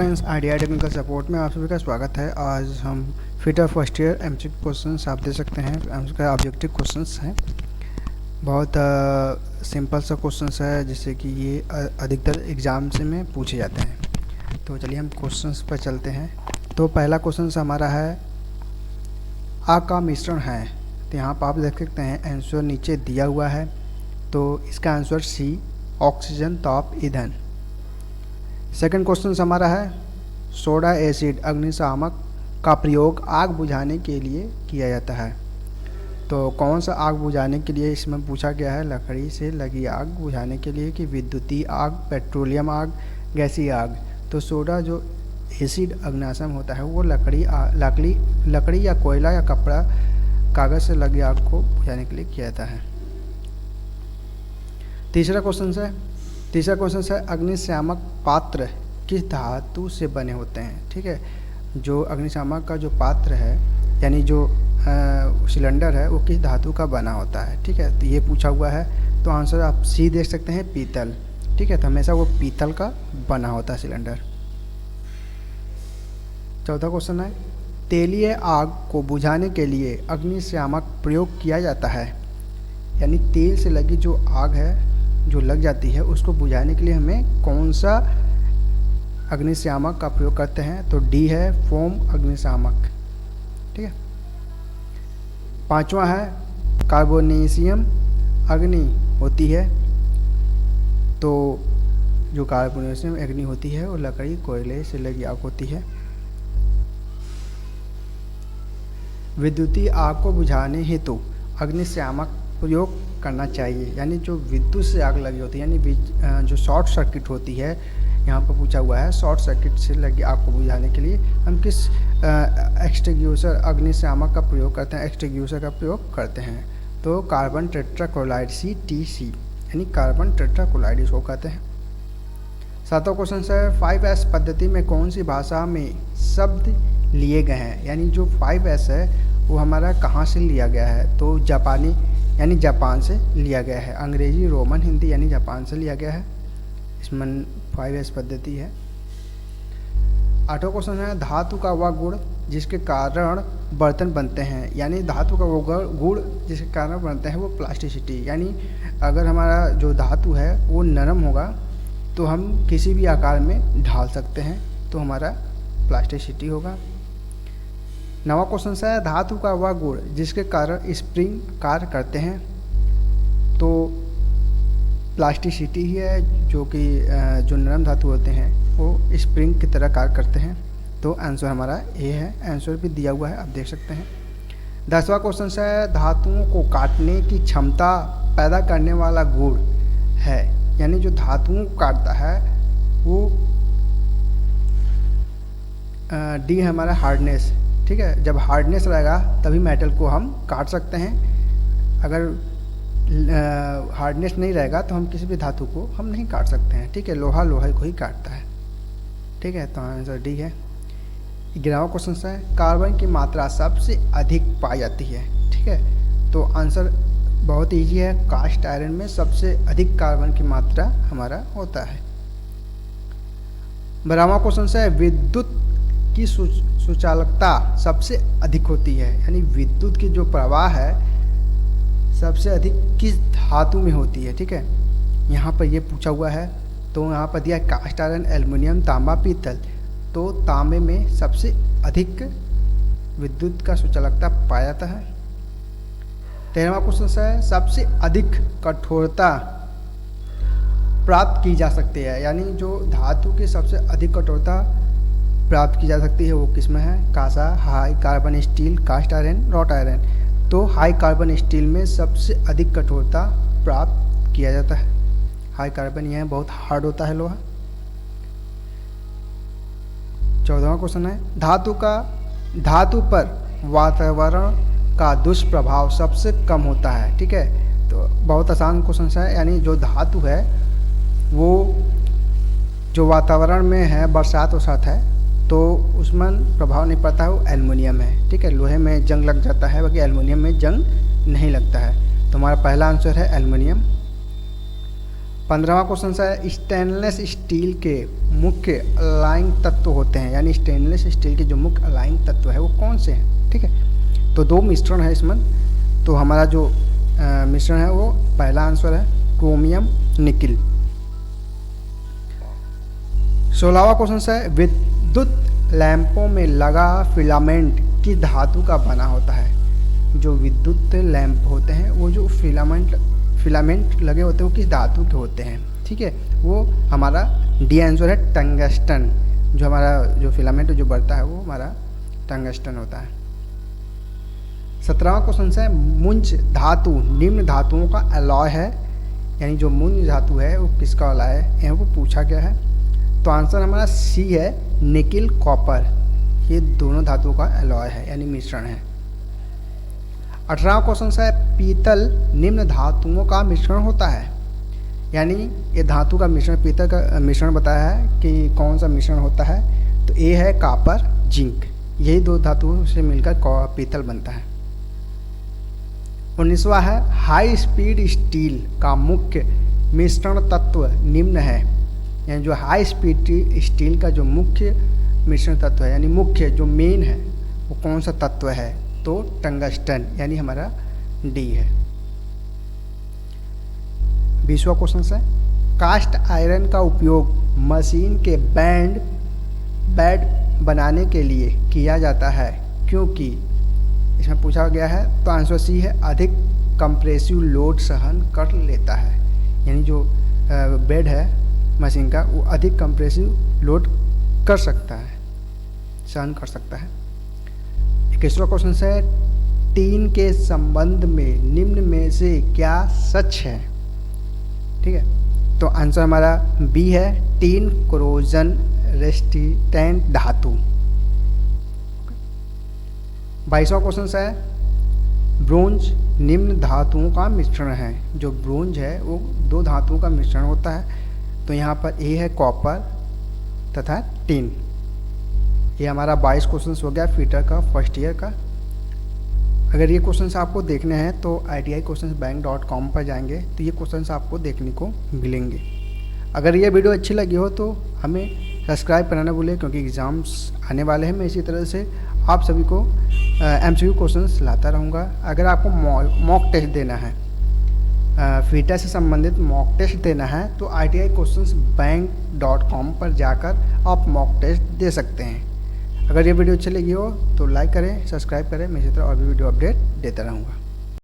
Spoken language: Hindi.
फ्रेंड्स, आइडिया टेक्निकल सपोर्ट में आप सभी का स्वागत है। आज हम fitter first year MCQ questions आप दे सकते हैं। उसका ऑब्जेक्टिव क्वेश्चंस हैं, बहुत सिंपल सा क्वेश्चंस है जिससे कि ये अधिकतर एग्जाम से में पूछे जाते हैं। तो चलिए हम क्वेश्चंस पर चलते हैं। तो पहला क्वेश्चन हमारा है आग का मिश्रण है। तो यहाँ पर आप देख सकते हैं आंसर नीचे दिया हुआ है। तो इसका आंसर सी, ऑक्सीजन ताप ईंधन। सेकंड क्वेश्चन हमारा है सोडा एसिड अग्निशामक का प्रयोग आग बुझाने के लिए किया जाता है। तो कौन सा आग बुझाने के लिए इसमें पूछा गया है? लकड़ी से लगी आग बुझाने के लिए कि विद्युतीय आग, पेट्रोलियम आग, गैसीय आग। तो सोडा जो एसिड अग्निशामक होता है वो लकड़ी या कोयला या कपड़ा, कागज़ से लगी आग को बुझाने के लिए किया जाता है। तीसरा क्वेश्चन है अग्निशामक पात्र किस धातु से बने होते हैं? ठीक है, जो अग्निशामक का जो पात्र है यानी जो सिलेंडर है वो किस धातु का बना होता है? ठीक है, तो ये पूछा हुआ है। तो आंसर आप सी देख सकते हैं, पीतल। ठीक है, तो हमेशा वो पीतल का बना होता है सिलेंडर। चौथा क्वेश्चन है तेलीय आग को बुझाने के लिए अग्निशामक प्रयोग किया जाता है। यानी तेल से लगी जो आग है जो लग जाती है उसको बुझाने के लिए हमें कौन सा अग्निशामक का प्रयोग करते हैं? तो डी है, फोम अग्निशामक। ठीक है। पांचवा है कार्बोनेशियम अग्नि होती है। तो जो कार्बोनेशियम अग्नि होती है वो लकड़ी कोयले से लगी आग होती है। विद्युतीय आग को बुझाने हेतु अग्निशामक प्रयोग करना चाहिए। यानी जो विद्युत से आग लगी होती है यानी जो शॉर्ट सर्किट होती है, यहाँ पर पूछा हुआ है शॉर्ट सर्किट से लगी आग को बुझाने के लिए हम किस एक्सटिंग्विशर अग्निशामक का प्रयोग करते हैं? एक्सटिंग्विशर का प्रयोग करते हैं। तो कार्बन टेट्राक्लोराइड CTC यानी कार्बन टेट्राक्लोराइड इसको कहते हैं। सातवां क्वेश्चन है 5S पद्धति में कौन सी भाषा में शब्द लिए गए हैं? यानी जो 5S है वो हमारा कहाँ से लिया गया है? तो जापानी यानी जापान से लिया गया है। अंग्रेजी, रोमन, हिंदी यानी जापान से लिया गया है। इसमें 5S पद्धति है। आठवां क्वेश्चन है धातु का वह गुण जिसके कारण बर्तन बनते हैं। यानी धातु का वो गुण जिसके कारण बनते हैं वो प्लास्टिसिटी। यानी अगर हमारा जो धातु है वो नरम होगा तो हम किसी भी आकार में ढाल सकते हैं, तो हमारा प्लास्टिसिटी होगा। नवा क्वेश्चन है धातु का वह गुण जिसके कारण स्प्रिंग कार्य करते हैं। तो प्लास्टिसिटी ही है, जो कि जो नरम धातु होते हैं वो स्प्रिंग की तरह कार्य करते हैं। तो आंसर हमारा ए है। आंसर भी दिया हुआ है, आप देख सकते हैं। 10वां क्वेश्चन है धातुओं को काटने की क्षमता पैदा करने वाला गुण है। यानी जो धातुओं को काटता है वो डी है हमारा हार्डनेस। ठीक है, जब हार्डनेस रहेगा तभी मेटल को हम काट सकते हैं। अगर हार्डनेस नहीं रहेगा तो हम किसी भी धातु को हम नहीं काट सकते हैं। ठीक है, लोहा को ही काटता है। ठीक है, तो आंसर डी है। 11वां क्वेश्चन है कार्बन की मात्रा सबसे अधिक पाई जाती है। ठीक है, तो आंसर बहुत ईजी है। कास्ट आयरन में सबसे अधिक कार्बन की मात्रा हमारा होता है। 12वां क्वेश्चन है विद्युत की सुचालकता सबसे अधिक होती है। यानी विद्युत की जो प्रवाह है सबसे अधिक किस धातु में होती है? ठीक है, यहाँ पर ये पूछा हुआ है। तो यहाँ पर दिया कास्ट आयरन, एल्युमिनियम, तांबा, पीतल। तो तांबे में सबसे अधिक विद्युत का सुचालकता पाया जाता है। 13वां क्वेश्चन है सबसे अधिक कठोरता प्राप्त की जा सकती है। यानी जो धातु की सबसे अधिक कठोरता प्राप्त की जा सकती है वो किसमें है? कांसा, high carbon steel, cast iron, wrought iron. तो हाई कार्बन स्टील में सबसे अधिक कठोरता प्राप्त किया जाता है। हाई कार्बन यह बहुत हार्ड होता है लोहा। 14वां क्वेश्चन है धातु पर वातावरण का दुष्प्रभाव सबसे कम होता है। ठीक है, तो बहुत आसान क्वेश्चन है। यानी जो धातु है वो जो वातावरण में है, बरसात वरसात है तो उसमें प्रभाव नहीं पड़ता है, वो एल्युमिनियम है। ठीक है, लोहे में जंग लग जाता है बाकी एल्युमिनियम में जंग नहीं लगता है। तो हमारा पहला आंसर है एल्युमिनियम। 15वां क्वेश्चन है स्टेनलेस स्टील के मुख्य अलाइंग तत्व होते हैं, यानी स्टेनलेस स्टील के जो मुख्य अलाइंग तत्व है वो कौन से हैं। ठीक है, तो 2 मिश्रण है इसमें, तो हमारा जो मिश्रण है वो पहला आंसर है क्रोमियम निकिल। 16वां क्वेश्चन है विद्युत लैंपों में लगा फिलामेंट किस धातु का बना होता है। जो विद्युत लैंप होते हैं वो जो फिलामेंट लगे होते हैं वो किस धातु के होते हैं। ठीक है, वो हमारा डी आंसर है टंगस्टन। जो हमारा जो फिलामेंट जो बढ़ता है वो हमारा टंगस्टन होता है। 17वां क्वेश्चन है मुंज धातु निम्न धातुओं का अलॉय है, यानी जो मुंज धातु है वो किसका अलॉय है, यहाँ को पूछा गया है। तो आंसर हमारा सी है निकिल कॉपर, ये दोनों धातुओं का अलॉय है यानी मिश्रण है। 18वां क्वेश्चन है पीतल निम्न धातुओं का मिश्रण होता है, यानी ये धातु का मिश्रण पीतल का मिश्रण बताया है कि कौन सा मिश्रण होता है। तो ए है कॉपर जिंक, यही 2 धातुओं से मिलकर पीतल बनता है। 19वां है हाई स्पीड स्टील का मुख्य मिश्रण तत्व निम्न है, यानी जो हाई स्पीड स्टील का जो मुख्य मिश्रण तत्व है यानी मुख्य जो मेन है वो कौन सा तत्व है, तो टंगस्टन, यानी हमारा डी है। 20वां क्वेश्चन है कास्ट आयरन का उपयोग मशीन के बेड बनाने के लिए किया जाता है क्योंकि इसमें पूछा गया है। तो आंसर सी है अधिक कंप्रेसिव लोड सहन कर लेता है, यानी जो बेड है मशीन का वो अधिक कंप्रेसिव लोड कर सकता है, सहन कर सकता है। 21वां क्वेश्चन है टीन के संबंध में निम्न में से क्या सच है। ठीक है, तो आंसर हमारा बी है टीन कोरोजन रेसिस्टेंट धातु। 22वां क्वेश्चन है ब्रोंज निम्न धातुओं का मिश्रण है। जो ब्रोंज है वो 2 धातुओं का मिश्रण होता है, तो यहाँ पर ए है कॉपर तथा टिन। ये हमारा 22 क्वेश्चन हो गया फीटर का फर्स्ट ईयर का। अगर ये क्वेश्चन आपको देखने हैं तो itiquestionsbank.com पर जाएंगे तो ये क्वेश्चन आपको देखने को मिलेंगे। अगर ये वीडियो अच्छी लगी हो तो हमें सब्सक्राइब करना ना भूलें, क्योंकि एग्ज़ाम्स आने वाले हैं। मैं इसी तरह से आप सभी को MCQ क्वेश्चंस लाता रहूँगा। अगर आपको मॉक टेस्ट देना है, फीटर से संबंधित मॉक टेस्ट देना है तो itiquestionsbank.com पर जाकर आप मॉक टेस्ट दे सकते हैं। अगर ये वीडियो अच्छी लगी हो तो लाइक करें, सब्सक्राइब करें। मैं इसी तरह और भी वीडियो अपडेट देता रहूँगा।